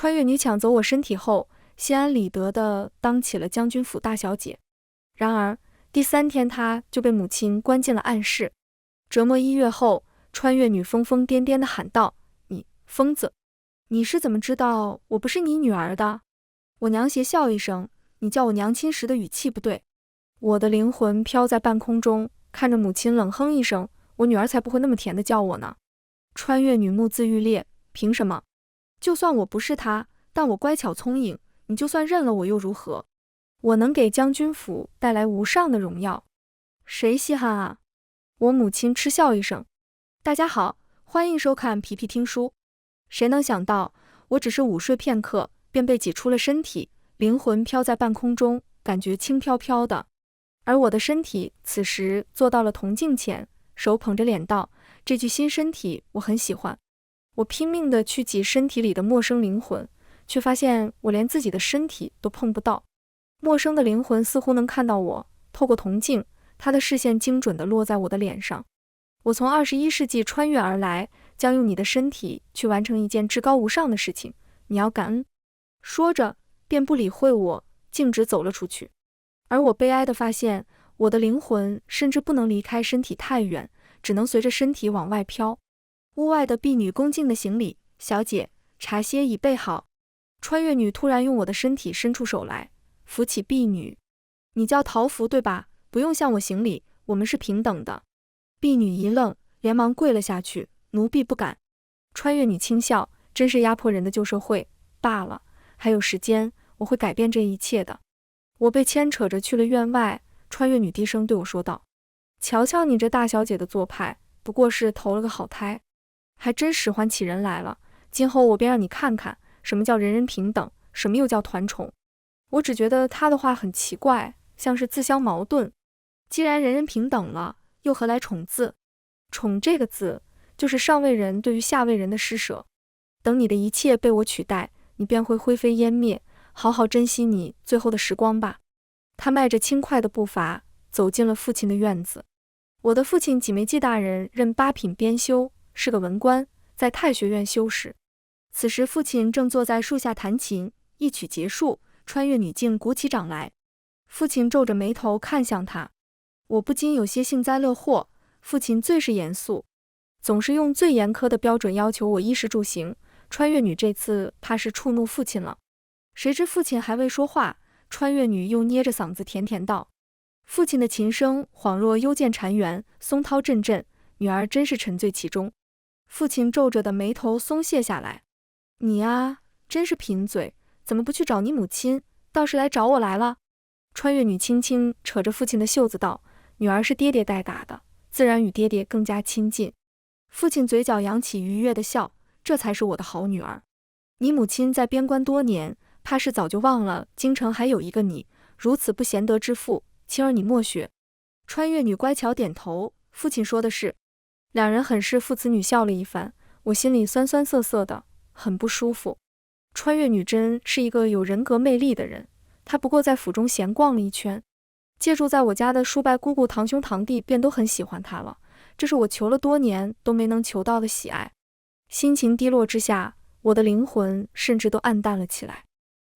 穿越女抢走我身体后，心安理得地当起了将军府大小姐。然而第3天，她就被母亲关进了暗室。折磨1月后，穿越女疯疯癫癫地喊道：“你疯子！你是怎么知道我不是你女儿的？”我娘邪笑一声：“你叫我娘亲时的语气不对。”我的灵魂飘在半空中，看着母亲冷哼一声：“我女儿才不会那么甜地叫我呢。”穿越女目眦欲裂：“凭什么？就算我不是她，但我乖巧聪颖，你就算认了我又如何？我能给将军府带来无上的荣耀，谁稀罕啊？”我母亲嗤笑一声：“大家好，欢迎收看皮皮听书。”谁能想到，我只是午睡片刻，便被挤出了身体，灵魂飘在半空中，感觉轻飘飘的。而我的身体此时坐到了铜镜前，手捧着脸道：“这具新身体我很喜欢。”我拼命地去挤身体里的陌生灵魂，却发现我连自己的身体都碰不到。陌生的灵魂似乎能看到我，透过铜镜，他的视线精准地落在我的脸上。我从21世纪穿越而来，将用你的身体去完成一件至高无上的事情，你要感恩。说着，便不理会我，径直走了出去。而我悲哀地发现，我的灵魂甚至不能离开身体太远，只能随着身体往外飘。屋外的婢女恭敬地行礼：“小姐，茶歇已备好。”穿越女突然用我的身体伸出手来，扶起婢女：“你叫桃符对吧？不用向我行礼，我们是平等的。”婢女一愣，连忙跪了下去：“奴婢不敢。”穿越女轻笑：“真是压迫人的旧社会，罢了，还有时间，我会改变这一切的。”我被牵扯着去了院外，穿越女低声对我说道：“瞧瞧你这大小姐的做派，不过是投了个好胎，还真使唤起人来了。今后我便让你看看，什么叫人人平等，什么又叫团宠。”我只觉得她的话很奇怪，像是自相矛盾。既然人人平等了，又何来宠字？宠这个字，就是上位人对于下位人的施舍。等你的一切被我取代，你便会灰飞烟灭，好好珍惜你最后的时光吧。他迈着轻快的步伐走进了父亲的院子。我的父亲几枚记大人任8品编修，是个文官，在太学院修士。此时父亲正坐在树下弹琴，一曲结束，穿越女竟鼓起掌来。父亲皱着眉头看向他，我不禁有些幸灾乐祸。父亲最是严肃，总是用最严苛的标准要求我衣食住行。穿越女这次怕是触怒父亲了。谁知父亲还未说话，穿越女又捏着嗓子甜甜道：“父亲的琴声恍若幽涧潺湲，松涛阵阵，女儿真是沉醉其中。”父亲皱着的眉头松懈下来：“你啊，真是贫嘴，怎么不去找你母亲，倒是来找我来了？”穿越女轻轻扯着父亲的袖子道：“女儿是爹爹带大的，自然与爹爹更加亲近。”父亲嘴角扬起愉悦的笑：“这才是我的好女儿。你母亲在边关多年，怕是早就忘了京城还有一个你，如此不贤德之妇，青儿你莫学。”穿越女乖巧点头，父亲说的是。两人很是父子女笑了一番，我心里酸酸涩涩的，很不舒服。穿越女真是一个有人格魅力的人，她不过在府中闲逛了一圈，借住在我家的叔伯姑姑堂兄堂弟便都很喜欢她了，这是我求了多年都没能求到的喜爱。心情低落之下，我的灵魂甚至都暗淡了起来。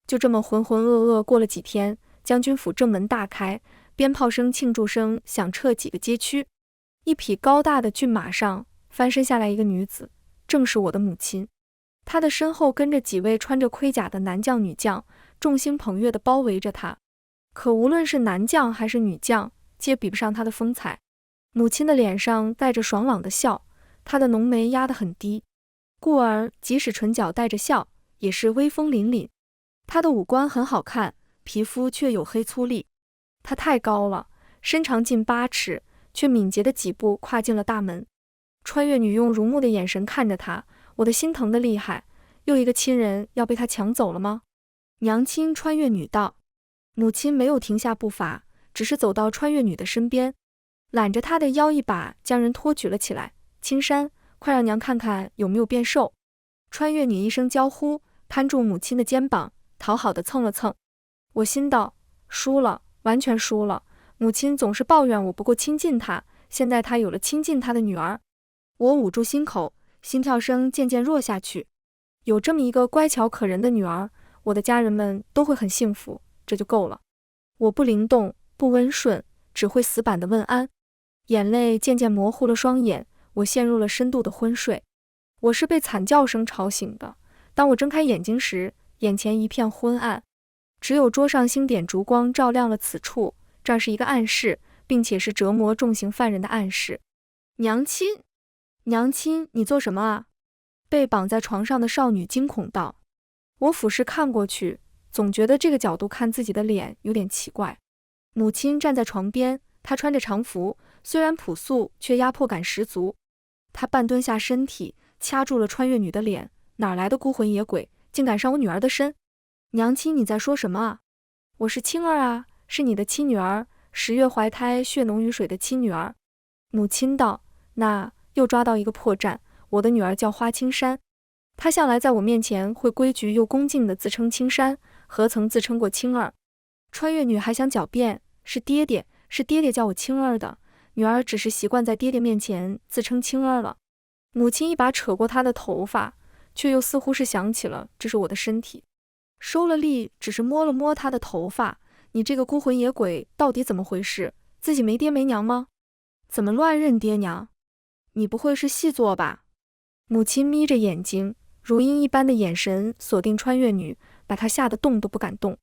就这么浑浑噩噩过了几天，将军府正门大开，鞭炮声庆祝声响彻几个街区。一匹高大的骏马上翻身下来一个女子，正是我的母亲。她的身后跟着几位穿着盔甲的男将女将，众星捧月地包围着她。可无论是男将还是女将，皆比不上她的风采。母亲的脸上带着爽朗的笑，她的浓眉压得很低，故而即使唇角带着笑，也是威风凛凛。她的五官很好看，皮肤却黝黑粗粝。她太高了，身长近8尺，却敏捷的几步跨进了大门。穿越女用如沐的眼神看着她，我的心疼的厉害，又一个亲人要被她抢走了吗？娘亲，穿越女道。母亲没有停下步伐，只是走到穿越女的身边，揽着她的腰一把将人托举了起来：“青山，快让娘看看有没有变瘦。”穿越女一声娇呼，攀住母亲的肩膀，讨好的蹭了蹭。我心道：输了，完全输了。母亲总是抱怨我不够亲近她，现在她有了亲近她的女儿。我捂住心口，心跳声渐渐弱下去。有这么一个乖巧可人的女儿，我的家人们都会很幸福，这就够了。我不灵动，不温顺，只会死板地问安。眼泪渐渐模糊了双眼，我陷入了深度的昏睡。我是被惨叫声吵醒的。当我睁开眼睛时，眼前一片昏暗，只有桌上星点烛光照亮了此处，这儿是一个暗室，并且是折磨重刑犯人的暗室。娘亲，娘亲，你做什么啊？被绑在床上的少女惊恐道。我俯视看过去，总觉得这个角度看自己的脸有点奇怪。母亲站在床边，她穿着长服，虽然朴素，却压迫感十足。她半蹲下身体，掐住了穿越女的脸，哪来的孤魂野鬼，竟敢上我女儿的身？娘亲，你在说什么啊？我是青儿啊，是你的亲女儿，10月怀胎，血浓于水的亲女儿。母亲道。那又抓到一个破绽，我的女儿叫花青山。她向来在我面前会规矩又恭敬地自称青山，何曾自称过青儿？穿越女还想狡辩，是爹爹叫我青儿的，女儿只是习惯在爹爹面前自称青儿了。母亲一把扯过她的头发，却又似乎是想起了这是我的身体，收了力，只是摸了摸她的头发。你这个孤魂野鬼到底怎么回事？自己没爹没娘吗？怎么乱认爹娘？你不会是细作吧？母亲眯着眼睛，如鹰一般的眼神锁定穿越女，把她吓得动都不敢动。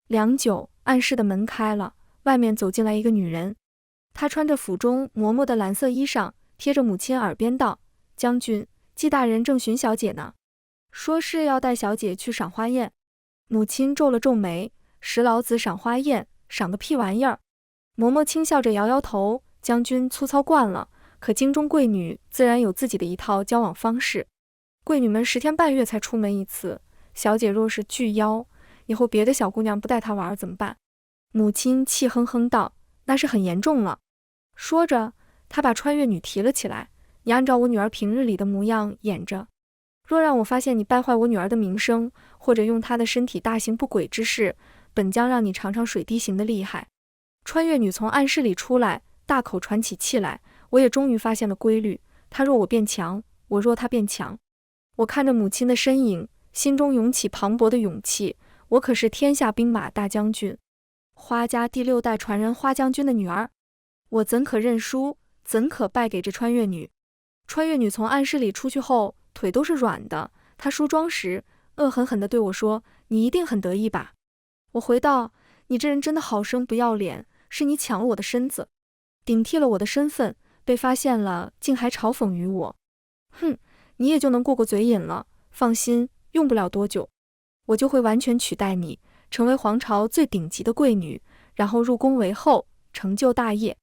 良久，暗室的门开了，外面走进来一个女人。她穿着府中嬷嬷的蓝色衣裳，贴着母亲耳边道：将军，季大人正寻小姐呢，说是要带小姐去赏花宴。母亲皱了皱眉：识老子赏花宴，赏个屁玩意儿！嬷嬷轻笑着摇摇头：将军粗糙惯了，可京中贵女自然有自己的一套交往方式。贵女们10天半月才出门一次，小姐若是拒邀，以后别的小姑娘不带她玩怎么办？母亲气哼哼道：那是很严重了。说着，她把穿越女提了起来：你按照我女儿平日里的模样演着，若让我发现你败坏我女儿的名声，或者用她的身体大行不轨之事，本将让你尝尝水滴刑的厉害。穿越女从暗室里出来，大口喘起气来。我也终于发现了规律，她弱我变强，我弱她变强。我看着母亲的身影，心中涌起磅礴的勇气。我可是天下兵马大将军，花家第6代传人花将军的女儿，我怎可认输，怎可败给这穿越女？穿越女从暗室里出去后，腿都是软的。她梳妆时，恶狠狠地对我说：你一定很得意吧？我回道：你这人真的好生不要脸，是你抢了我的身子，顶替了我的身份，被发现了，竟还嘲讽于我。哼，你也就能过嘴瘾了，放心，用不了多久，我就会完全取代你，成为皇朝最顶级的贵女，然后入宫为后，成就大业。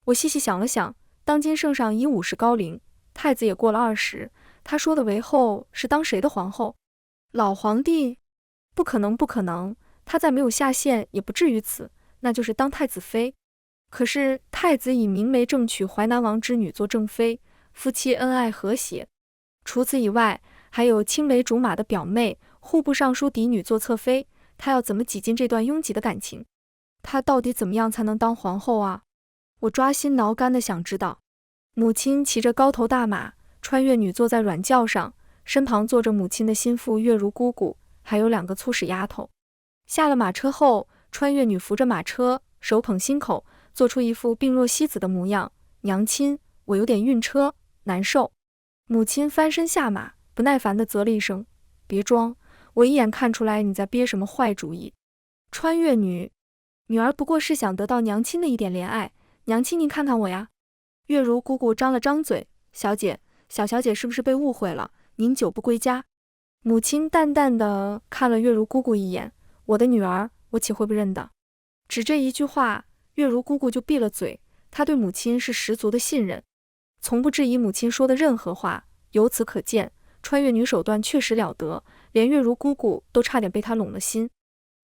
我细细想了想，当今圣上已50高龄，太子也过了20，他说的为后是当谁的皇后？老皇帝？不可能，不可能，他再没有下线也不至于此，那就是当太子妃。可是太子以明媒正娶淮南王之女做正妃，夫妻恩爱和谐。除此以外，还有青梅竹马的表妹、户部尚书嫡女做侧妃，他要怎么挤进这段拥挤的感情？他到底怎么样才能当皇后啊？我抓心挠肝的想知道。母亲骑着高头大马，穿越女坐在软轿上，身旁坐着母亲的心腹月如姑姑，还有2个粗使丫头。下了马车后，穿越女扶着马车，手捧心口，做出一副病弱惜子的模样。娘亲，我有点晕车，难受。母亲翻身下马，不耐烦地责了一声：别装，我一眼看出来你在憋什么坏主意。穿越女儿不过是想得到娘亲的一点怜爱，娘亲您看看我呀。月如姑姑张了张嘴：小姐，小小姐是不是被误会了？您久不归家。母亲淡淡地看了月如姑姑一眼：我的女儿，我岂会不认得？只这一句话，月如姑姑就闭了嘴。她对母亲是十足的信任，从不质疑母亲说的任何话。由此可见，穿越女手段确实了得，连月如姑姑都差点被她拢了心。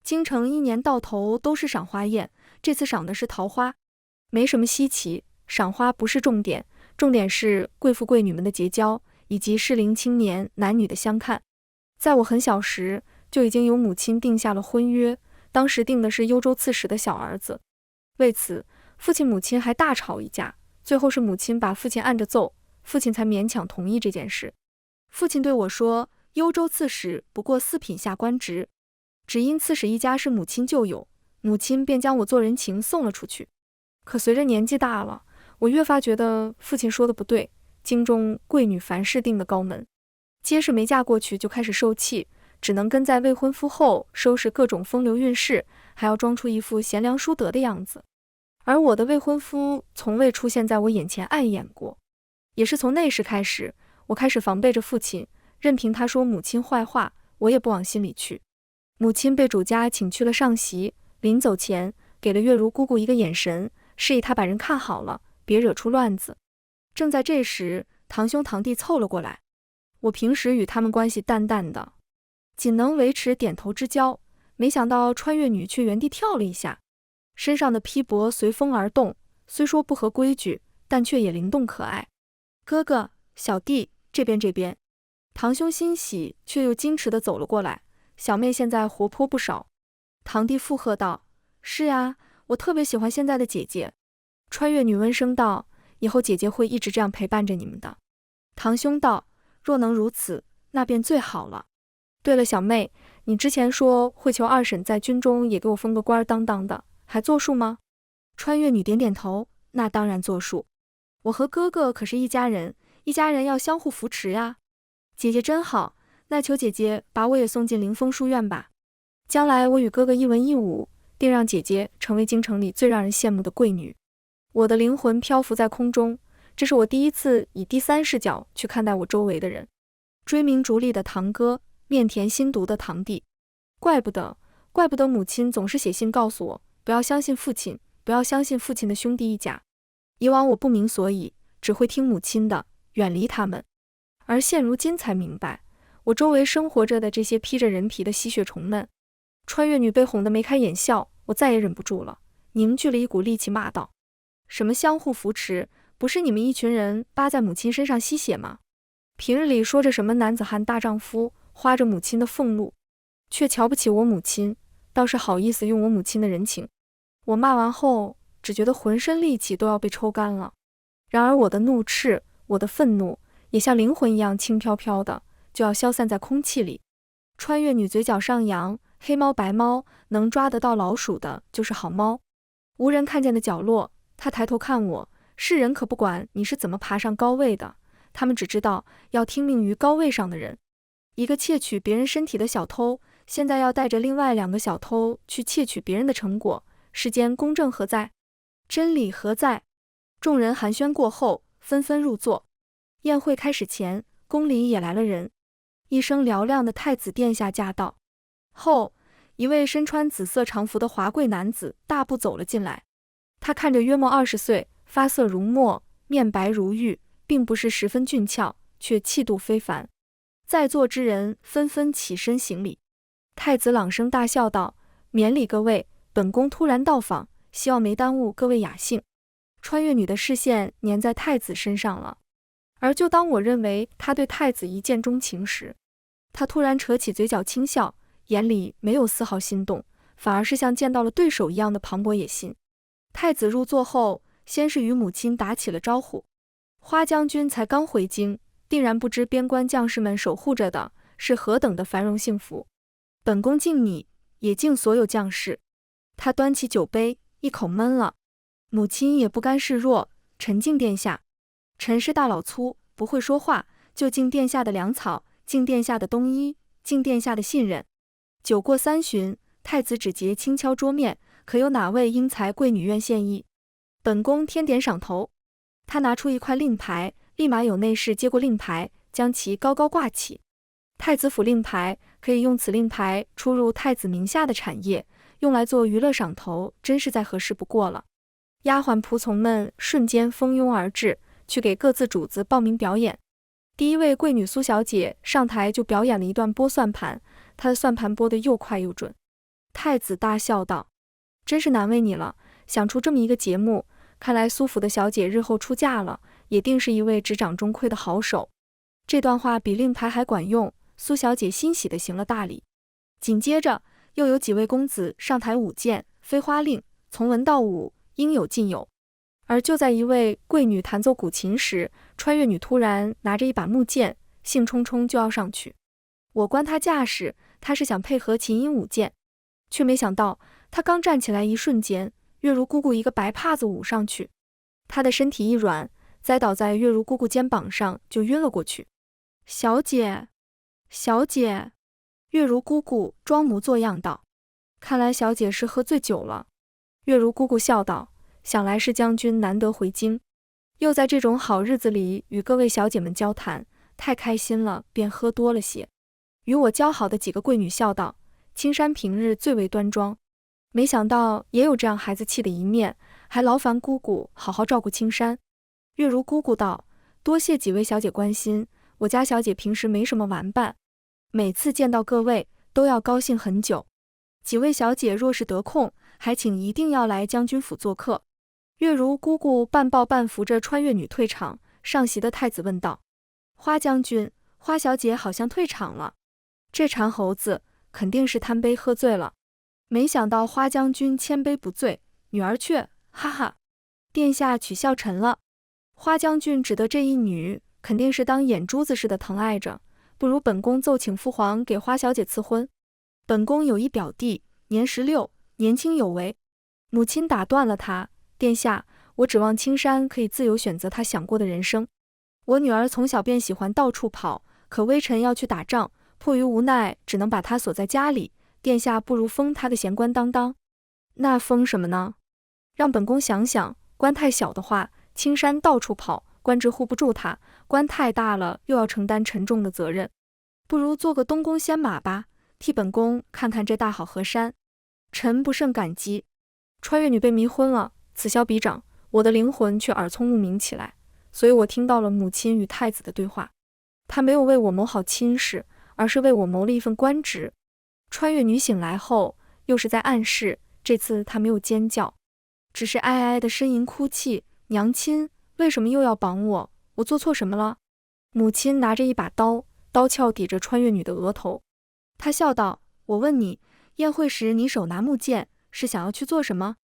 京城一年到头都是赏花宴，这次赏的是桃花，没什么稀奇。赏花不是重点，重点是贵妇贵女们的结交，以及适龄青年男女的相看。在我很小时，就已经有母亲定下了婚约，当时定的是幽州刺史的小儿子。为此，父亲母亲还大吵一架，最后是母亲把父亲按着揍，父亲才勉强同意这件事。父亲对我说：幽州刺史不过4品下官职，只因刺史一家是母亲旧友，母亲便将我做人情送了出去。可随着年纪大了，我越发觉得父亲说的不对，京中贵女凡事定的高门，皆是没嫁过去就开始受气，只能跟在未婚夫后收拾各种风流韵事，还要装出一副贤良淑德的样子。而我的未婚夫从未出现在我眼前碍眼过，也是从那时开始，我开始防备着父亲，任凭他说母亲坏话，我也不往心里去。母亲被主家请去了上席，临走前给了月如姑姑一个眼神，示意她把人看好了，别惹出乱子。正在这时，堂兄堂弟凑了过来，我平时与他们关系淡淡的，仅能维持点头之交，没想到穿越女却原地跳了一下，身上的披帛随风而动，虽说不合规矩，但却也灵动可爱。哥哥，小弟，这边。堂兄欣喜却又矜持地走了过来，小妹现在活泼不少。堂弟附和道，是呀，我特别喜欢现在的姐姐。穿越女温声道，以后姐姐会一直这样陪伴着你们的。堂兄道，若能如此，那便最好了。对了，小妹，你之前说会求二婶在军中也给我封个官当当的，还作数吗？穿越女点点头，那当然作数。我和哥哥可是一家人，一家人要相互扶持呀。姐姐真好，那求姐姐把我也送进灵峰书院吧。将来我与哥哥一文一武，定让姐姐成为京城里最让人羡慕的贵女。我的灵魂漂浮在空中，这是我第一次以第三视角去看待我周围的人。追名逐利的堂哥，面甜心毒的堂弟，怪不得母亲总是写信告诉我，不要相信父亲，不要相信父亲的兄弟一家。以往我不明所以，只会听母亲的，远离他们。而现如今才明白，我周围生活着的这些披着人皮的吸血虫们。穿越女被哄得眉开眼笑，我再也忍不住了，凝聚了一股力气骂道，什么相互扶持，不是你们一群人扒在母亲身上吸血吗？平日里说着什么男子汉大丈夫，花着母亲的俸禄，却瞧不起我母亲，倒是好意思用我母亲的人情。我骂完后，只觉得浑身力气都要被抽干了。然而我的怒斥，我的愤怒，也像灵魂一样轻飘飘的，就要消散在空气里。穿越女嘴角上扬，黑猫白猫，能抓得到老鼠的就是好猫。无人看见的角落，她抬头看我，世人可不管你是怎么爬上高位的，他们只知道要听命于高位上的人。一个窃取别人身体的小偷，现在要带着另外2个小偷去窃取别人的成果，世间公正何在？真理何在？众人寒暄过后，纷纷入座。宴会开始前，宫里也来了人。一声嘹亮的太子殿下驾到后，一位身穿紫色长服的华贵男子大步走了进来。他看着约莫20岁，发色如墨，面白如玉，并不是十分俊俏，却气度非凡。在座之人纷纷起身行礼。太子朗声大笑道，免礼各位，本宫突然到访，希望没耽误各位雅兴。穿越女的视线粘在太子身上了，而就当我认为他对太子一见钟情时，他突然扯起嘴角轻笑，眼里没有丝毫心动，反而是像见到了对手一样的磅礴野心。太子入座后，先是与母亲打起了招呼。花将军才刚回京，定然不知边关将士们守护着的是何等的繁荣幸福。本宫敬你，也敬所有将士。他端起酒杯，一口闷了。母亲也不甘示弱，臣敬殿下。臣是大老粗，不会说话，就敬殿下的粮草，敬殿下的冬衣，敬殿下的信任。酒过3巡，太子指节轻敲桌面，可有哪位英才贵女愿献艺？本宫添点赏头。他拿出一块令牌，立马有内侍接过令牌，将其高高挂起。太子府令牌，可以用此令牌出入太子名下的产业，用来做娱乐赏头，真是再合适不过了。丫鬟仆从们瞬间蜂拥而至，去给各自主子报名表演。第一位贵女苏小姐上台就表演了一段拨算盘，她的算盘拨得又快又准。太子大笑道，真是难为你了，想出这么一个节目，看来苏府的小姐日后出嫁了，也定是一位执掌中窥的好手。这段话比令牌还管用，苏小姐欣喜地行了大礼。紧接着又有几位公子上台舞剑、飞花令，从文到武，应有尽有。而就在一位贵女弹奏古琴时，穿越女突然拿着一把木剑，兴冲冲就要上去。我观他架势，他是想配合琴音舞剑，却没想到他刚站起来一瞬间，月如姑姑一个白帕子舞上去，他的身体一软，栽倒在月如姑姑肩膀上就晕了过去。小姐，小姐，月如姑姑装模作样道，看来小姐是喝醉酒了。月如姑姑笑道，想来是将军难得回京，又在这种好日子里与各位小姐们交谈，太开心了，便喝多了些。与我交好的几个贵女笑道，青山平日最为端庄，没想到也有这样孩子气的一面，还劳烦姑姑好好照顾青山。月如姑姑道，多谢几位小姐关心，我家小姐平时没什么玩伴，每次见到各位都要高兴很久。几位小姐若是得空，还请一定要来将军府做客。月如姑姑半抱半扶着穿越女退场，上席的太子问道，花将军，花小姐好像退场了，这馋猴子肯定是贪杯喝醉了。没想到花将军千杯不醉，女儿却哈哈，殿下取笑沉了。花将军指的这一女肯定是当眼珠子似的疼爱着，不如本宫奏请父皇给花小姐赐婚。本宫有一表弟，年16，年轻有为。母亲打断了他，殿下，我指望青山可以自由选择他想过的人生。我女儿从小便喜欢到处跑，可微臣要去打仗，迫于无奈只能把她锁在家里，殿下不如封她的闲官当当。那封什么呢？让本宫想想，官太小的话，青山到处跑，官职护不住他；官太大了，又要承担沉重的责任。不如做个东宫先马吧，替本宫看看这大好河山。臣不胜感激。穿越女被迷昏了，此消彼长，我的灵魂却耳聪目明起来，所以我听到了母亲与太子的对话。他没有为我谋好亲事，而是为我谋了一份官职。穿越女醒来后，又是在暗室，这次她没有尖叫，只是哀哀的呻吟哭泣，娘亲，为什么又要绑我？我做错什么了？母亲拿着一把刀，刀鞘抵着穿越女的额头。她笑道，我问你，宴会时你手拿木剑，是想要去做什么？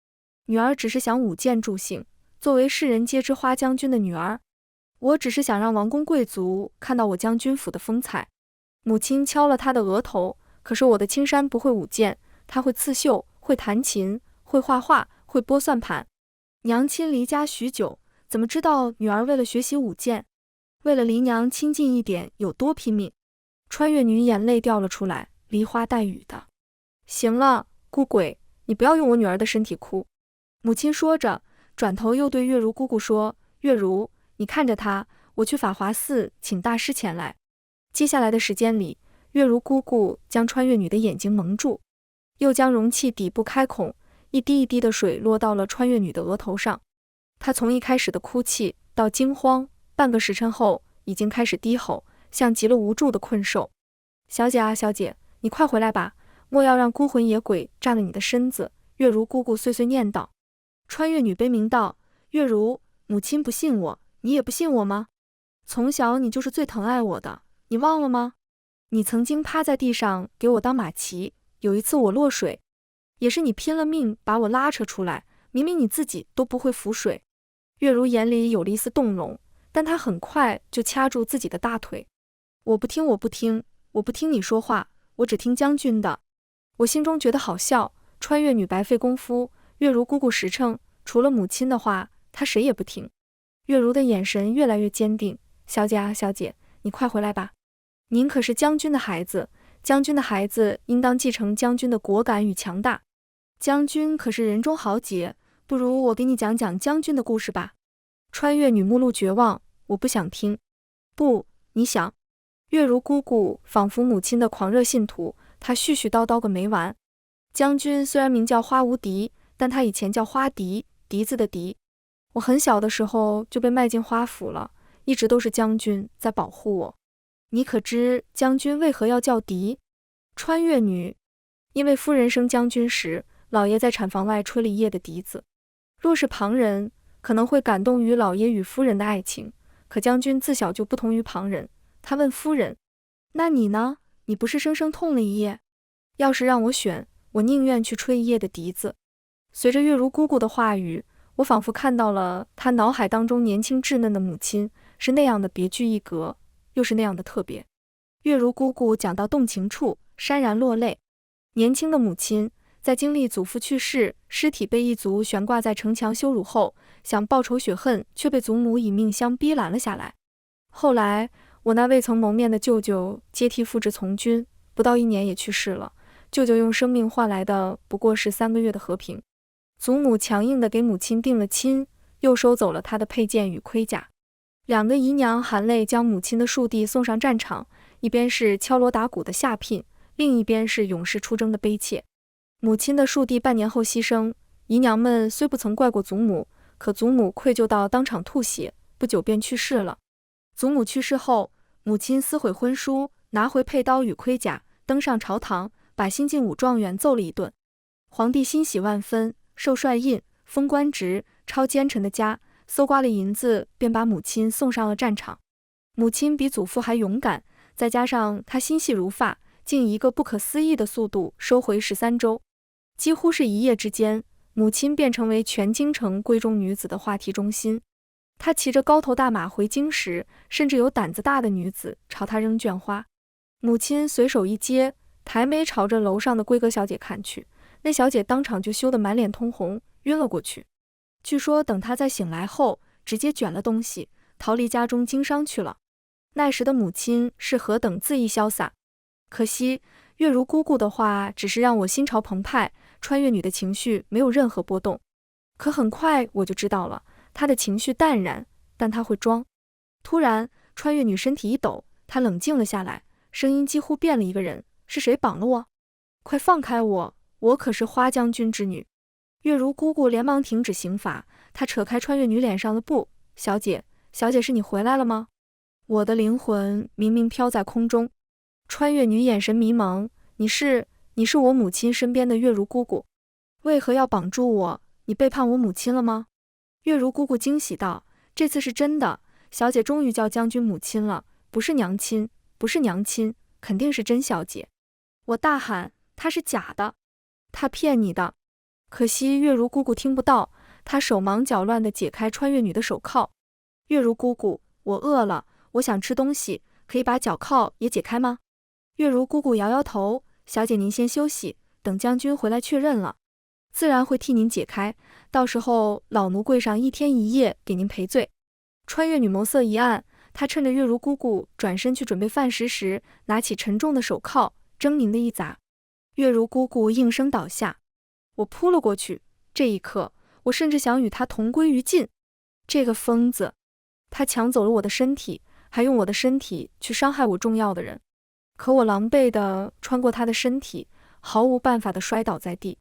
女儿只是想舞剑助兴，作为世人皆知花将军的女儿，我只是想让王公贵族看到我将军府的风采。母亲敲了她的额头，可是我的青山不会舞剑，他会刺绣，会弹琴，会画画，会拨算盘。娘亲离家许久，怎么知道女儿为了学习舞剑，为了离娘亲近一点有多拼命？穿越女眼泪掉了出来，梨花带雨的。行了，姑鬼，你不要用我女儿的身体哭。母亲说着，转头又对月如姑姑说，月如，你看着她，我去法华寺请大师前来。接下来的时间里，月如姑姑将穿越女的眼睛蒙住，又将容器底部开孔，一滴一滴的水落到了穿越女的额头上。她从一开始的哭泣到惊慌，半个时辰后已经开始低吼，像极了无助的困兽。小姐啊，小姐，你快回来吧，莫要让孤魂野鬼占了你的身子。月如姑姑碎碎念道。穿越女悲鸣道，月如，母亲不信我，你也不信我吗？从小你就是最疼爱我的，你忘了吗？你曾经趴在地上给我当马骑，有一次我落水，也是你拼了命把我拉扯出来，明明你自己都不会浮水。月如眼里有了一丝动容，但她很快就掐住自己的大腿。我不听，我不听，我不听你说话，我只听将军的。我心中觉得好笑，穿越女白费功夫，月如姑姑实诚，除了母亲的话，她谁也不听。月如的眼神越来越坚定，小姐啊，小姐，你快回来吧。您可是将军的孩子，将军的孩子应当继承将军的果敢与强大。将军可是人中豪杰，不如我给你讲讲将军的故事吧。穿越女目露绝望，我不想听。不，你想。月如姑姑仿佛母亲的狂热信徒，她絮絮叨叨个没完。将军虽然名叫花无敌，但他以前叫花敌，笛子的笛。我很小的时候就被卖进花府了，一直都是将军在保护我。你可知将军为何要叫笛？穿越女，因为夫人生将军时，老爷在产房外吹了一夜的笛子。若是旁人，可能会感动于老爷与夫人的爱情，可将军自小就不同于旁人。他问夫人，那你呢？你不是生生痛了一夜？要是让我选，我宁愿去吹一夜的笛子。随着月如姑姑的话语，我仿佛看到了她脑海当中年轻稚嫩的母亲，是那样的别具一格，又是那样的特别。月如姑姑讲到动情处，潸然落泪。年轻的母亲在经历祖父去世、尸体被一族悬挂在城墙羞辱后，想报仇雪恨，却被祖母以命相逼拦了下来。后来，我那未曾谋面的舅舅接替父职从军，不到1年也去世了。舅舅用生命换来的不过是3个月的和平。祖母强硬地给母亲定了亲，又收走了她的佩剑与盔甲。2个姨娘含泪将母亲的庶弟送上战场，一边是敲锣打鼓的下聘，另一边是勇士出征的悲切。母亲的庶弟半年后牺牲，姨娘们虽不曾怪过祖母，可祖母愧疚到当场吐血，不久便去世了。祖母去世后，母亲撕毁婚书，拿回佩刀与盔甲，登上朝堂，把新晋5状元揍了一顿。皇帝欣喜万分，授帅印，封官职，抄奸臣的家，搜刮了银子，便把母亲送上了战场。母亲比祖父还勇敢，再加上她心细如发，竟以一个不可思议的速度收回13州。几乎是一夜之间，母亲便成为全京城闺中女子的话题中心。她骑着高头大马回京时，甚至有胆子大的女子朝她扔绢花。母亲随手一接，抬眉朝着楼上的闺阁小姐看去，那小姐当场就羞得满脸通红，晕了过去。据说等她再醒来后，直接卷了东西，逃离家中经商去了。那时的母亲是何等恣意潇洒。可惜月如姑姑的话只是让我心潮澎湃，穿越女的情绪没有任何波动。可很快我就知道了，她的情绪淡然，但她会装。突然穿越女身体一抖，她冷静了下来，声音几乎变了一个人：是谁绑了我？快放开我，我可是花将军之女。月如姑姑连忙停止刑罚，她扯开穿越女脸上的布：小姐，小姐，是你回来了吗？我的灵魂明明飘在空中。穿越女眼神迷蒙：你是我母亲身边的月如姑姑，为何要绑住我？你背叛我母亲了吗？月如姑姑惊喜道：这次是真的，小姐终于叫将军母亲了，不是娘亲，不是娘亲，肯定是真小姐。我大喊：她是假的，她骗你的。可惜月如姑姑听不到，她手忙脚乱地解开穿越女的手铐。月如姑姑，我饿了，我想吃东西，可以把脚铐也解开吗？月如姑姑摇摇头：小姐您先休息，等将军回来确认了，自然会替您解开，到时候老奴跪上1天1夜给您赔罪。穿越女眸色一暗，她趁着月如姑姑转身去准备饭食时，拿起沉重的手铐，狰狞的一砸。月如姑姑应声倒下，我扑了过去，这一刻我甚至想与她同归于尽。这个疯子，他抢走了我的身体，还用我的身体去伤害我重要的人。可我狼狈地穿过他的身体，毫无办法地摔倒在地。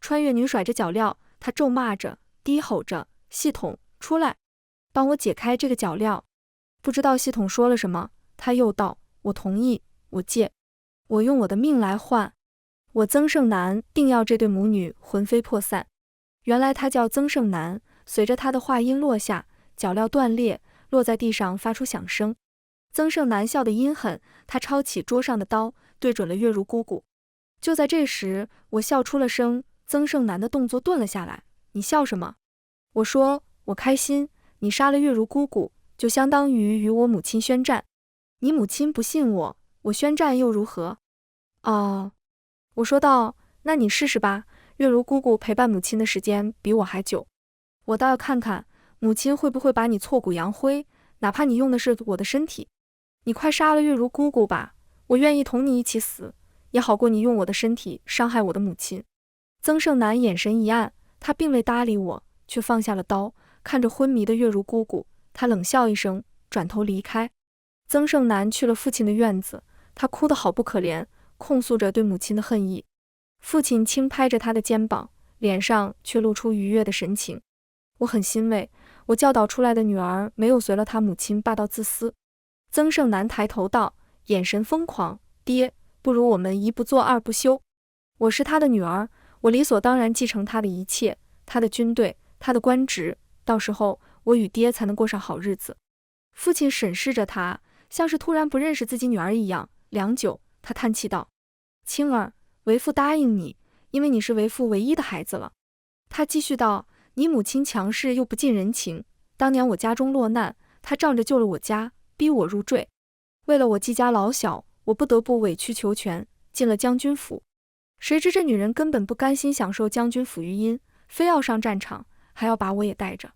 穿越女甩着脚镣，她咒骂着，低吼着：系统，出来，帮我解开这个脚镣。不知道系统说了什么，他又道：我同意，我借，我用我的命来换。我曾胜男定要这对母女魂飞魄散。原来他叫曾胜男。随着他的话音落下，脚镣断裂，落在地上发出响声。曾胜男笑得阴狠，他抄起桌上的刀，对准了月如姑姑。就在这时，我笑出了声。曾胜男的动作顿了下来：你笑什么？我说：我开心，你杀了月如姑姑，就相当于与我母亲宣战。你母亲不信我，我宣战又如何？哦，我说道：那你试试吧，月如姑姑陪伴母亲的时间比我还久，我倒要看看母亲会不会把你挫骨扬灰，哪怕你用的是我的身体。你快杀了月如姑姑吧，我愿意同你一起死，也好过你用我的身体伤害我的母亲。曾胜男眼神一暗，他并未搭理我，却放下了刀，看着昏迷的月如姑姑，他冷笑一声，转头离开。曾胜男去了父亲的院子，他哭得好不可怜，控诉着对母亲的恨意。父亲轻拍着他的肩膀，脸上却露出愉悦的神情。我很欣慰，我教导出来的女儿没有随了他母亲霸道自私。曾胜男抬头道，眼神疯狂：爹，不如我们一不做二不休。我是他的女儿，我理所当然继承他的一切，他的军队，他的官职，到时候我与爹才能过上好日子。父亲审视着他，像是突然不认识自己女儿一样，良久，他叹气道：青儿，为父答应你，因为你是为父唯一的孩子了。他继续道：你母亲强势又不近人情，当年我家中落难，她仗着救了我家，逼我入赘。为了我季家老小，我不得不委曲求全，进了将军府。谁知这女人根本不甘心享受将军府余荫，非要上战场，还要把我也带着。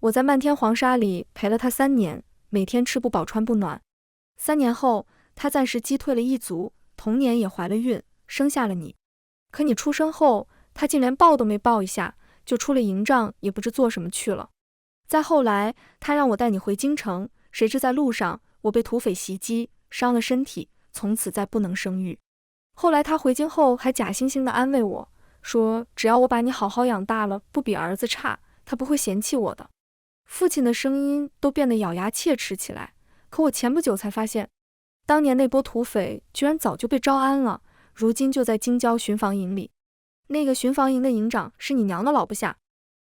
我在漫天黄沙里陪了她3年，每天吃不饱穿不暖。3年后，她暂时击退了一族，同年也怀了孕，生下了你。可你出生后，她竟连抱都没抱一下，就出了营帐，也不知做什么去了。再后来，她让我带你回京城，谁知在路上，我被土匪袭击，伤了身体，从此再不能生育。后来她回京后还假惺惺地安慰我，说只要我把你好好养大了，不比儿子差，她不会嫌弃我的。父亲的声音都变得咬牙切齿起来。可我前不久才发现，当年那波土匪居然早就被招安了，如今就在京郊巡防营里。那个巡防营的营长是你娘的老部下，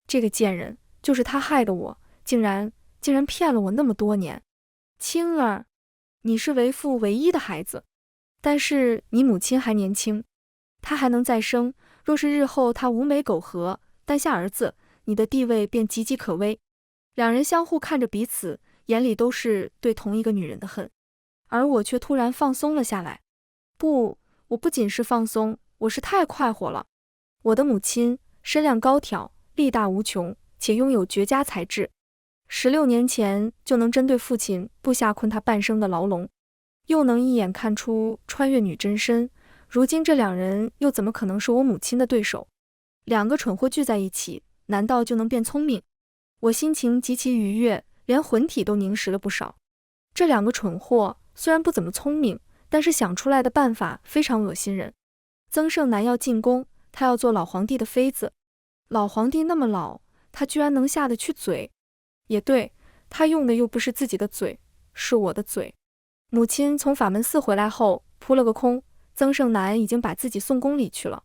这个贱人就是他害得我，竟然骗了我那么多年。青儿，你是为父唯一的孩子，但是你母亲还年轻，她还能再生，若是日后她无美苟合，诞下儿子，你的地位便岌岌可危。两人相互看着彼此，眼里都是对同一个女人的恨，而我却突然放松了下来。不，我不仅是放松，我是太快活了。我的母亲身量高挑，力大无穷，且拥有绝佳才智。16年前就能针对父亲布下困他半生的牢笼，又能一眼看出穿越女真身，如今这两人又怎么可能是我母亲的对手？两个蠢货聚在一起，难道就能变聪明？我心情极其愉悦，连魂体都凝实了不少。这两个蠢货虽然不怎么聪明，但是想出来的办法非常恶心人。曾盛南要进宫，他要做老皇帝的妃子。老皇帝那么老，他居然能下得去嘴。也对，他用的又不是自己的嘴，是我的嘴。母亲从法门寺回来后扑了个空，曾盛南已经把自己送宫里去了。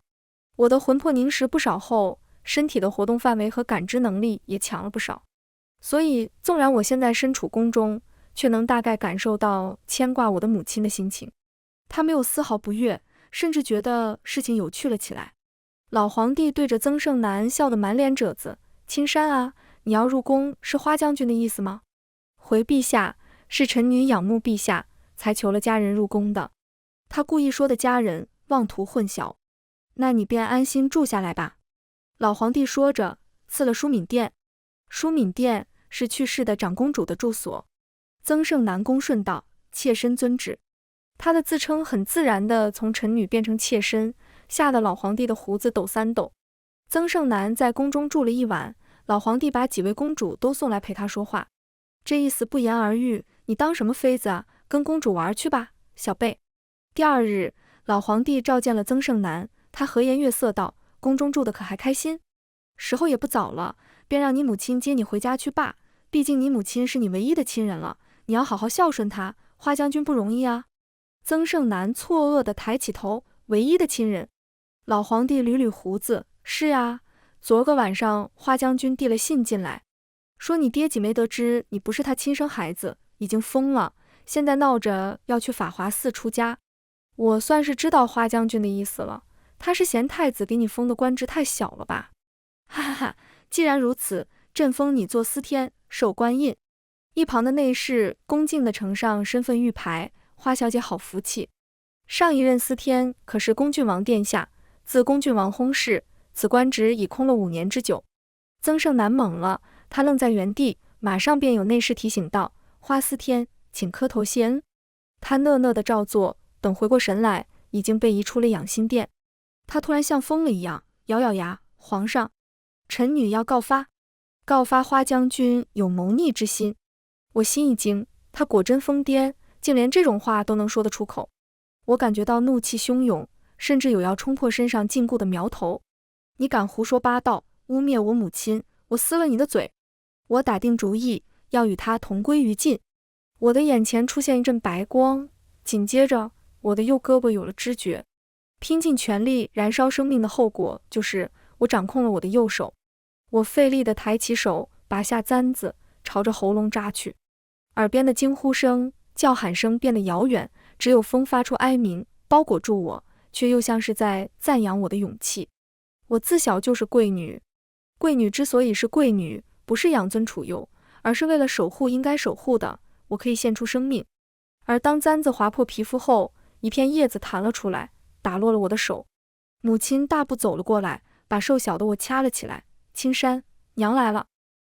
我的魂魄凝实不少后，身体的活动范围和感知能力也强了不少，所以纵然我现在身处宫中，却能大概感受到牵挂我的母亲的心情。她没有丝毫不悦，甚至觉得事情有趣了起来。老皇帝对着曾盛南笑得满脸褶子，青山啊，你要入宫是花将军的意思吗？回陛下，是臣女仰慕陛下，才求了家人入宫的。他故意说的家人，妄图混淆。那你便安心住下来吧。老皇帝说着，赐了淑敏殿。淑敏殿是去世的长公主的住所。曾盛南恭顺道：妾身遵旨。他的自称很自然地从臣女变成妾身，吓得老皇帝的胡子抖3抖。曾盛南在宫中住了1晚，老皇帝把几位公主都送来陪他说话，这意思不言而喻，你当什么妃子啊，跟公主玩去吧，小贝。第2日，老皇帝召见了曾盛南，他和颜悦色道：宫中住的可还开心？时候也不早了，便让你母亲接你回家去罢，毕竟你母亲是你唯一的亲人了，你要好好孝顺她，花将军不容易啊。曾盛南错愕地抬起头，唯一的亲人？老皇帝捋捋胡子，是啊，昨个晚上花将军递了信进来，说你爹几没得知你不是他亲生孩子，已经疯了，现在闹着要去法华寺出家。我算是知道花将军的意思了，他是嫌太子给你封的官职太小了吧？哈哈哈，既然如此，朕封你做司天，受官印。一旁的内侍恭敬地呈上身份玉牌，花小姐好福气。上一任司天可是恭郡王殿下，自恭郡王薨逝，此官职已空了5年之久。曾盛南懵了，他愣在原地，马上便有内侍提醒道：花司天，请磕头谢恩。他讷讷地照做，等回过神来，已经被移出了养心殿。他突然像疯了一样，咬咬牙：皇上，臣女要告发花将军有谋逆之心。我心一惊，他果真疯癫，竟连这种话都能说得出口。我感觉到怒气汹涌，甚至有要冲破身上禁锢的苗头。你敢胡说八道，污蔑我母亲，我撕了你的嘴！我打定主意要与他同归于尽。我的眼前出现一阵白光，紧接着我的右胳膊有了知觉。拼尽全力燃烧生命的后果就是我掌控了我的右手。我费力地抬起手，拔下簪子，朝着喉咙扎去。耳边的惊呼声、叫喊声变得遥远，只有风发出哀鸣，包裹住我，却又像是在赞扬我的勇气。我自小就是贵女，贵女之所以是贵女，不是养尊处优，而是为了守护应该守护的，我可以献出生命。而当簪子划破皮肤后，一片叶子弹了出来，打落了我的手。母亲大步走了过来，把瘦小的我掐了起来。青山，娘来了。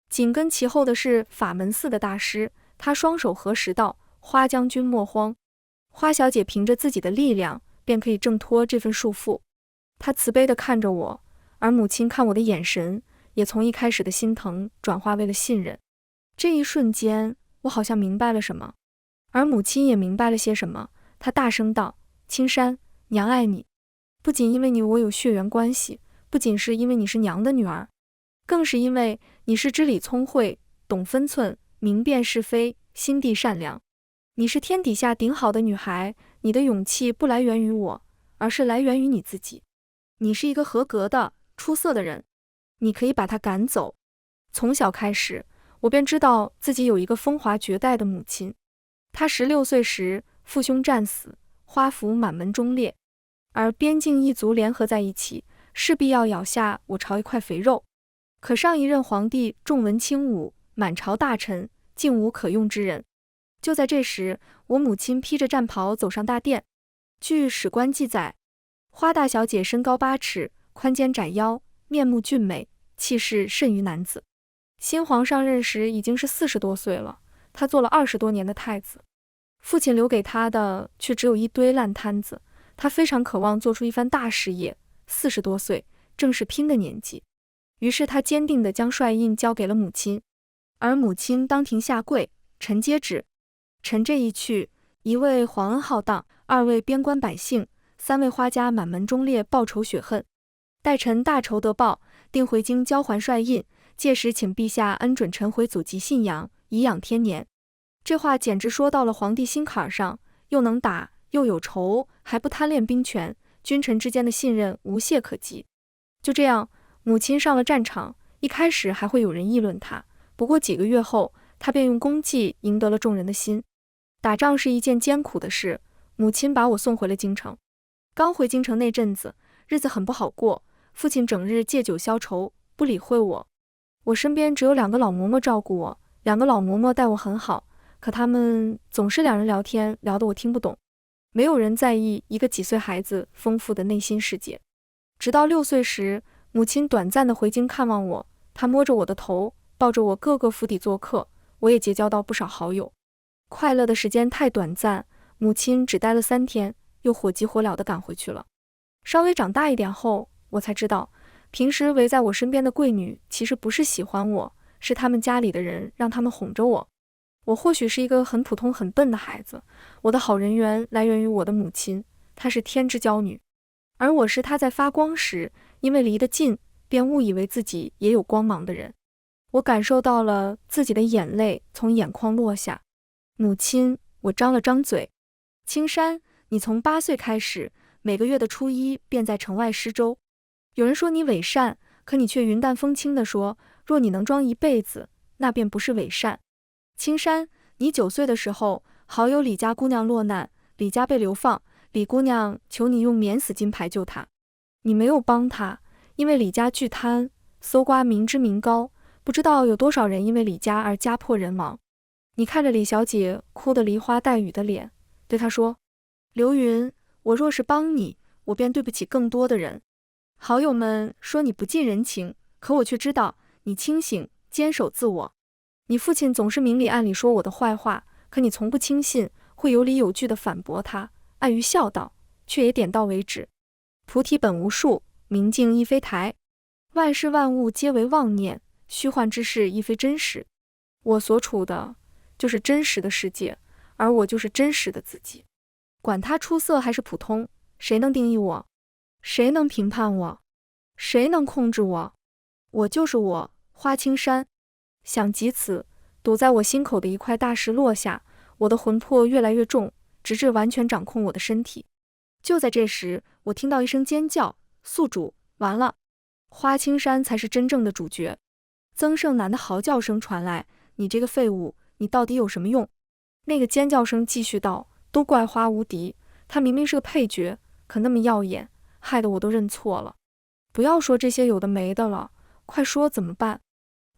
紧跟其后的是法门寺的大师，他双手合十道：花将军莫慌，花小姐凭着自己的力量便可以挣脱这份束缚。她慈悲地看着我，而母亲看我的眼神也从一开始的心疼转化为了信任。这一瞬间，我好像明白了什么，而母亲也明白了些什么。她大声道：青山，娘爱你，不仅因为你我有血缘关系，不仅是因为你是娘的女儿，更是因为你是知理聪慧，懂分寸，明辨是非，心地善良。你是天底下顶好的女孩，你的勇气不来源于我，而是来源于你自己。你是一个合格的、出色的人，你可以把她赶走。从小开始，我便知道自己有一个风华绝代的母亲。她16岁时父兄战死，花服满门忠烈，而边境一族联合在一起，势必要咬下我朝一块肥肉。可上一任皇帝重文轻武，满朝大臣竟无可用之人。就在这时，我母亲披着战袍走上大殿。据史官记载，花大小姐身高8尺，宽肩窄腰，面目俊美，气势甚于男子。新皇上任时已经是40多岁了，他做了20多年的太子，父亲留给他的却只有一堆烂摊子。他非常渴望做出一番大事业，40多岁正是拼的年纪。于是他坚定地将帅印交给了母亲，而母亲当庭下跪：臣接旨。臣这一去，1为皇恩浩荡，2为边关百姓，3为花家满门忠烈报仇雪恨。待臣大仇得报，定回京交还帅印，届时请陛下恩准臣回祖籍信阳，颐养天年。这话简直说到了皇帝心坎上，又能打又有仇，还不贪恋兵权，君臣之间的信任无懈可击。就这样，母亲上了战场，一开始还会有人议论她，不过几个月后，她便用功绩赢得了众人的心。打仗是一件艰苦的事，母亲把我送回了京城。刚回京城那阵子，日子很不好过，父亲整日借酒消愁，不理会我。我身边只有2个老嬷嬷照顾我，2个老嬷嬷待我很好，可他们总是2人聊天，聊得我听不懂。没有人在意一个几岁孩子丰富的内心世界。直到6岁时，母亲短暂的回京看望我，她摸着我的头，抱着我各个府邸做客，我也结交到不少好友。快乐的时间太短暂，母亲只待了3天，又火急火燎地赶回去了。稍微长大一点后，我才知道，平时围在我身边的贵女其实不是喜欢我，是他们家里的人让他们哄着我。我或许是一个很普通很笨的孩子，我的好人缘来源于我的母亲，她是天之娇女，而我是她在发光时，因为离得近，便误以为自己也有光芒的人。我感受到了自己的眼泪从眼眶落下。母亲，我张了张嘴。青山，你从8岁开始，每个月的初一便在城外施粥。有人说你伪善，可你却云淡风轻地说，若你能装一辈子，那便不是伪善。青山，你9岁的时候，好友李家姑娘落难，李家被流放，李姑娘求你用免死金牌救她，你没有帮她，因为李家巨贪，搜刮民脂民膏，不知道有多少人因为李家而家破人亡。你看着李小姐哭得梨花带雨的脸，对她说：刘云，我若是帮你，我便对不起更多的人。好友们说你不近人情，可我却知道你清醒，坚守自我。你父亲总是明里暗里说我的坏话，可你从不轻信，会有理有据地反驳他，碍于孝道，却也点到为止。菩提本无树，明镜亦非台，万事万物皆为妄念，虚幻之事亦非真实。我所处的就是真实的世界，而我就是真实的自己。管他出色还是普通，谁能定义我？谁能评判我？谁能控制我？我就是我，花青山。想及此，堵在我心口的一块大石落下，我的魂魄越来越重，直至完全掌控我的身体。就在这时，我听到一声尖叫：宿主，完了！花青山才是真正的主角。曾胜男的嚎叫声传来：你这个废物，你到底有什么用？那个尖叫声继续道：都怪花无敌，他明明是个配角，可那么耀眼，害得我都认错了。不要说这些有的没的了，快说怎么办？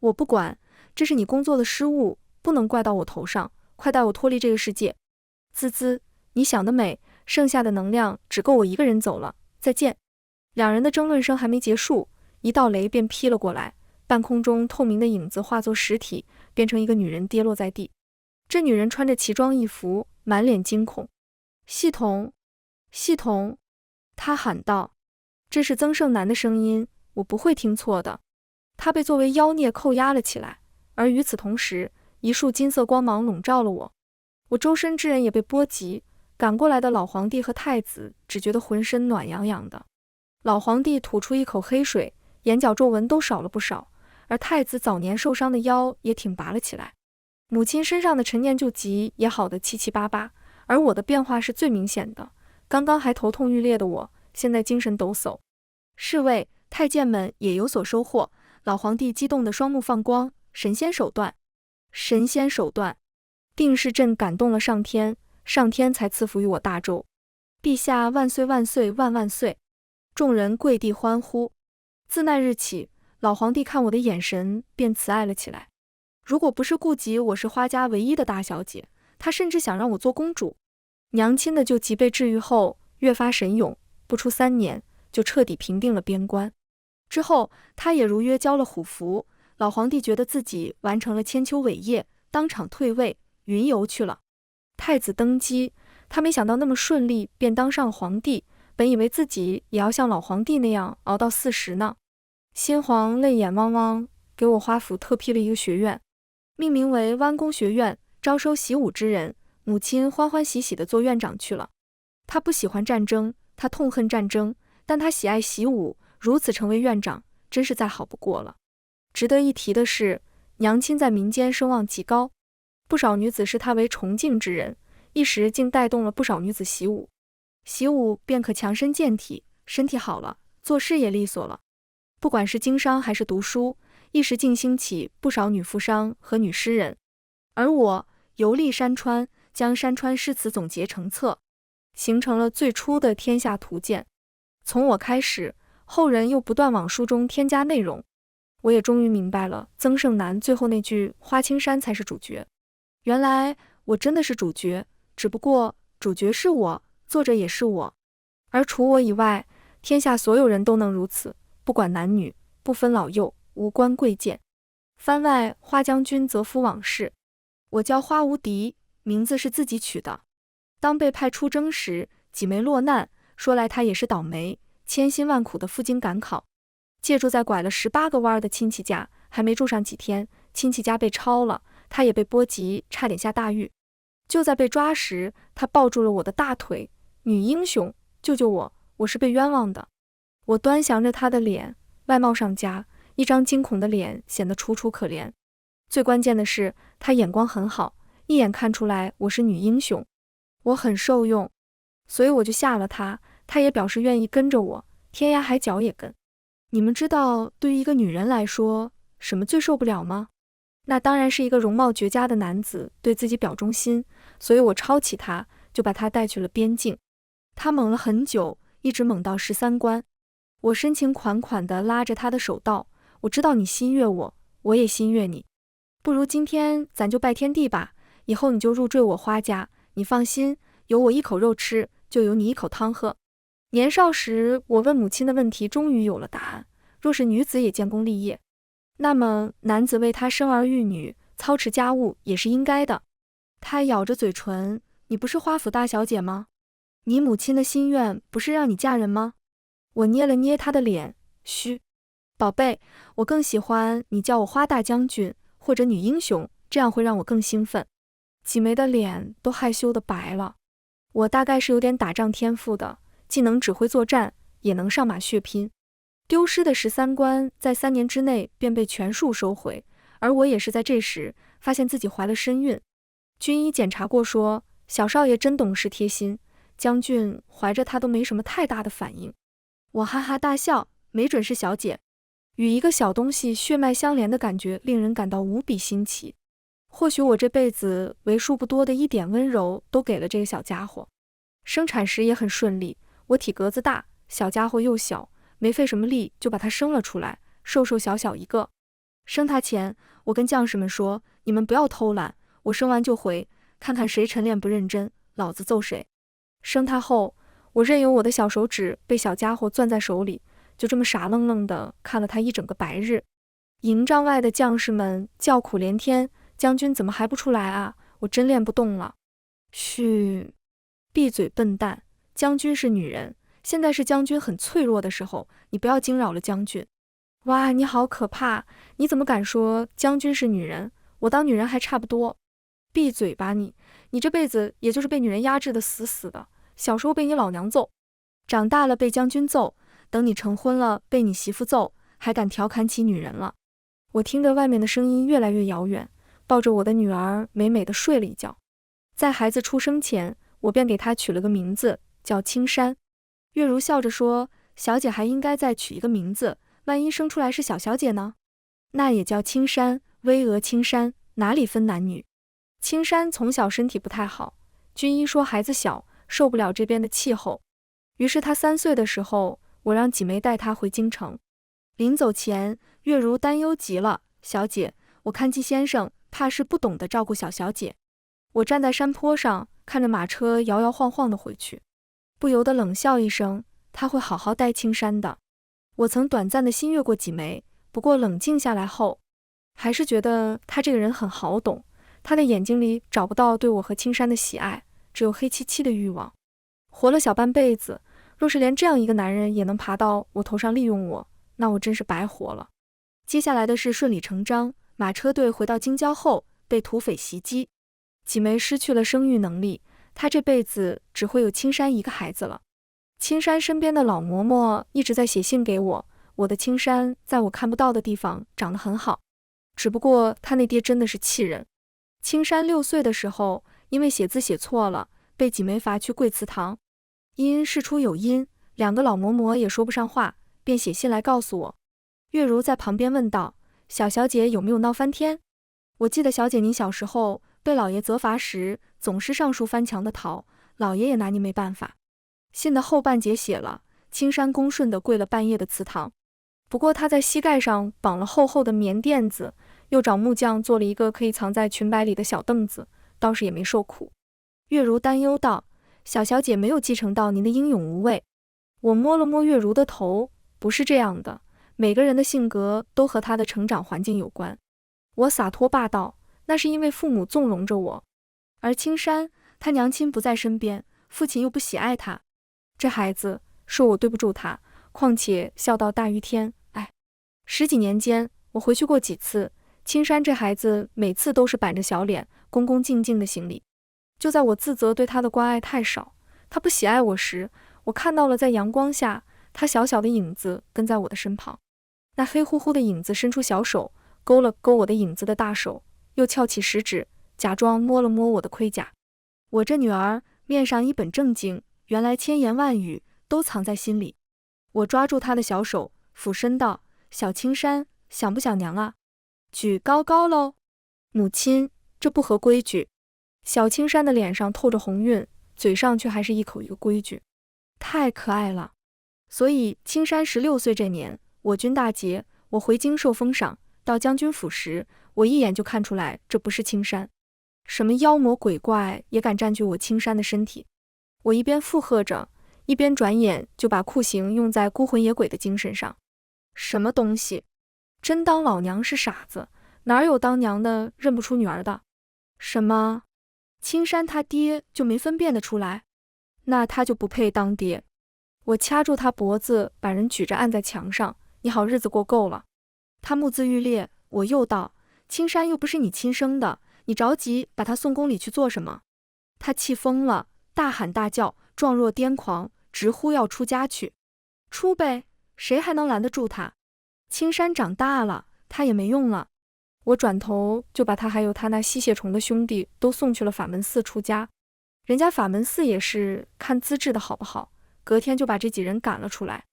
我不管，这是你工作的失误，不能怪到我头上，快带我脱离这个世界。滋滋，你想得美，剩下的能量只够我一个人走了，再见。两人的争论声还没结束，一道雷便劈了过来，半空中透明的影子化作实体，变成一个女人跌落在地。这女人穿着奇装异服，满脸惊恐。系统，系统，她喊道。这是曾胜男的声音，我不会听错的。他被作为妖孽扣押了起来，而与此同时，一束金色光芒笼罩了我。我周身之人也被波及，赶过来的老皇帝和太子只觉得浑身暖洋洋的。老皇帝吐出一口黑水，眼角皱纹都少了不少，而太子早年受伤的腰也挺拔了起来。母亲身上的陈年旧疾也好得七七八八，而我的变化是最明显的。刚刚还头痛欲裂的我，现在精神抖擞。侍卫、太监们也有所收获。老皇帝激动的双目放光，神仙手段，神仙手段，定是朕感动了上天，上天才赐福于我大周。陛下万岁万岁万万岁！众人跪地欢呼。自那日起，老皇帝看我的眼神便慈爱了起来。如果不是顾及我是花家唯一的大小姐，他甚至想让我做公主。娘亲的旧疾被治愈后，越发神勇，不出3年就彻底平定了边关。之后，他也如约交了虎符。老皇帝觉得自己完成了千秋伟业，当场退位，云游去了。太子登基，他没想到那么顺利便当上了皇帝，本以为自己也要像老皇帝那样熬到40呢。先皇泪眼汪汪，给我花府特批了一个学院，命名为弯弓学院，招收习武之人。母亲欢欢喜喜地做院长去了。他不喜欢战争，他痛恨战争，但他喜爱习武，如此成为院长，真是再好不过了。值得一提的是，娘亲在民间声望极高，不少女子视她为崇敬之人，一时竟带动了不少女子习武。习武便可强身健体，身体好了，做事也利索了。不管是经商还是读书，一时竟兴起不少女富商和女诗人。而我游历山川，将山川诗词总结成册，形成了最初的天下图鉴。从我开始，后人又不断往书中添加内容，我也终于明白了曾胜男最后那句花青山才是主角。原来我真的是主角，只不过主角是我，作者也是我，而除我以外，天下所有人都能如此，不管男女，不分老幼，无关贵贱。番外花将军则夫往事。我叫花无敌，名字是自己取的。当被派出征时，几枚落难，说来他也是倒霉，千辛万苦的赴京赶考，借住在拐了18个弯的亲戚家，还没住上几天，亲戚家被抄了，他也被波及，差点下大狱。就在被抓时，他抱住了我的大腿，女英雄，救救我，我是被冤枉的。我端详着他的脸，外貌上佳，一张惊恐的脸显得楚楚可怜。最关键的是，他眼光很好，一眼看出来我是女英雄。我很受用，所以我就下了他，他也表示愿意跟着我，天涯海角也跟。你们知道对于一个女人来说，什么最受不了吗？那当然是一个容貌绝佳的男子对自己表忠心，所以我抄起他，就把他带去了边境。他猛了很久，一直猛到13关。我深情款款地拉着他的手道，我知道你心悦我，我也心悦你。不如今天咱就拜天地吧，以后你就入赘我花家，你放心，有我一口肉吃，就有你一口汤喝。年少时我问母亲的问题终于有了答案，若是女子也建功立业，那么男子为她生儿育女，操持家务也是应该的。她咬着嘴唇，你不是花府大小姐吗？你母亲的心愿不是让你嫁人吗？我捏了捏她的脸，嘘，宝贝，我更喜欢你叫我花大将军或者女英雄，这样会让我更兴奋。几枚的脸都害羞的白了。我大概是有点打仗天赋的，既能指挥作战，也能上马血拼。丢失的13关在3年之内便被全数收回，而我也是在这时发现自己怀了身孕。军医检查过说，小少爷真懂事贴心，将军怀着他都没什么太大的反应。我哈哈大笑，没准是小姐。与一个小东西血脉相连的感觉令人感到无比新奇。或许我这辈子为数不多的一点温柔都给了这个小家伙。生产时也很顺利，我体格子大，小家伙又小，没费什么力就把他生了出来，瘦瘦小小一个。生他前，我跟将士们说，你们不要偷懒，我生完就回，看看谁晨练不认真，老子揍谁。生他后，我任由我的小手指被小家伙攥在手里，就这么傻愣愣地看了他一整个白日。营帐外的将士们叫苦连天，将军怎么还不出来啊？我真练不动了。嘘，闭嘴笨蛋，将军是女人，现在是将军很脆弱的时候，你不要惊扰了将军。哇，你好可怕，你怎么敢说将军是女人？我当女人还差不多。闭嘴吧你，你这辈子也就是被女人压制的死死的，小时候被你老娘揍，长大了被将军揍，等你成婚了被你媳妇揍，还敢调侃起女人了。我听着外面的声音越来越遥远，抱着我的女儿美美的睡了一觉。在孩子出生前，我便给她取了个名字，叫青山。月如笑着说，小姐还应该再取一个名字，万一生出来是小小姐呢？那也叫青山，巍峨青山，哪里分男女。青山从小身体不太好，军医说孩子小，受不了这边的气候，于是他3岁的时候，我让几梅带他回京城。临走前，月如担忧极了，小姐，我看季先生怕是不懂得照顾小小姐。我站在山坡上，看着马车摇摇晃晃地回去，不由得冷笑一声，他会好好待青山的。我曾短暂地心悦过几梅，不过冷静下来后，还是觉得他这个人很好懂，他的眼睛里找不到对我和青山的喜爱，只有黑漆漆的欲望。活了小半辈子，若是连这样一个男人也能爬到我头上利用我，那我真是白活了。接下来的事顺理成章，马车队回到京郊后被土匪袭击，几梅失去了生育能力，她这辈子只会有青山一个孩子了。青山身边的老嬷嬷一直在写信给我，我的青山在我看不到的地方长得很好，只不过他那爹真的是气人。青山6岁的时候，因为写字写错了，被几梅罚去跪祠堂。因事出有因，2个老嬷嬷也说不上话，便写信来告诉我。月如在旁边问道，小小姐有没有闹翻天？我记得小姐您小时候被老爷责罚时，总是上树翻墙的逃，老爷也拿您没办法。信的后半截写了，青山恭顺地跪了半夜的祠堂。不过他在膝盖上绑了厚厚的棉垫子，又找木匠做了一个可以藏在裙摆里的小凳子，倒是也没受苦。月如担忧道，小小姐没有继承到您的英勇无畏。我摸了摸月如的头，不是这样的，每个人的性格都和他的成长环境有关。我洒脱霸道，那是因为父母纵容着我。而青山，他娘亲不在身边，父亲又不喜爱他，这孩子说我对不住他，况且孝道大于天。10几年间，我回去过几次，青山这孩子每次都是板着小脸，恭恭敬敬的行礼。就在我自责对他的关爱太少，他不喜爱我时，我看到了在阳光下，他小小的影子跟在我的身旁。那黑乎乎的影子伸出小手，勾了勾我的影子的大手，又翘起食指，假装摸了摸我的盔甲。我这女儿面上一本正经，原来千言万语都藏在心里。我抓住她的小手，俯身道，小青山，想不想娘啊？举高高喽！母亲，这不合规矩。小青山的脸上透着红晕，嘴上却还是一口一个规矩，太可爱了。所以青山16岁这年，我军大捷，我回京受封赏，到将军府时，我一眼就看出来这不是青山，什么妖魔鬼怪也敢占据我青山的身体。我一边附和着，一边转眼就把酷刑用在孤魂野鬼的精神上。什么东西？真当老娘是傻子？哪有当娘的认不出女儿的？什么？青山他爹就没分辨得出来？那他就不配当爹。我掐住他脖子，把人举着按在墙上，你好日子过够了。他目眦欲裂，我又道，青山又不是你亲生的，你着急把他送宫里去做什么？他气疯了，大喊大叫，状若癫狂，直呼要出家去。出呗，谁还能拦得住他？青山长大了，他也没用了。我转头就把他还有他那吸血虫的兄弟都送去了法门寺出家。人家法门寺也是看资质的好不好，隔天就把这几人赶了出来。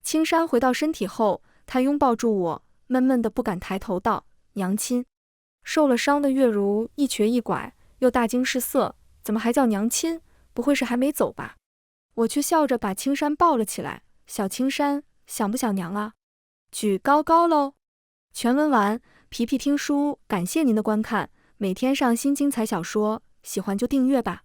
青山回到身体后，他拥抱住我，闷闷的不敢抬头道，娘亲。受了伤的月如一瘸一拐，又大惊失色，怎么还叫娘亲？不会是还没走吧？我却笑着把青山抱了起来，小青山，想不想娘啊？举高高喽！全文完，皮皮听书，感谢您的观看，每天上新精彩小说，喜欢就订阅吧。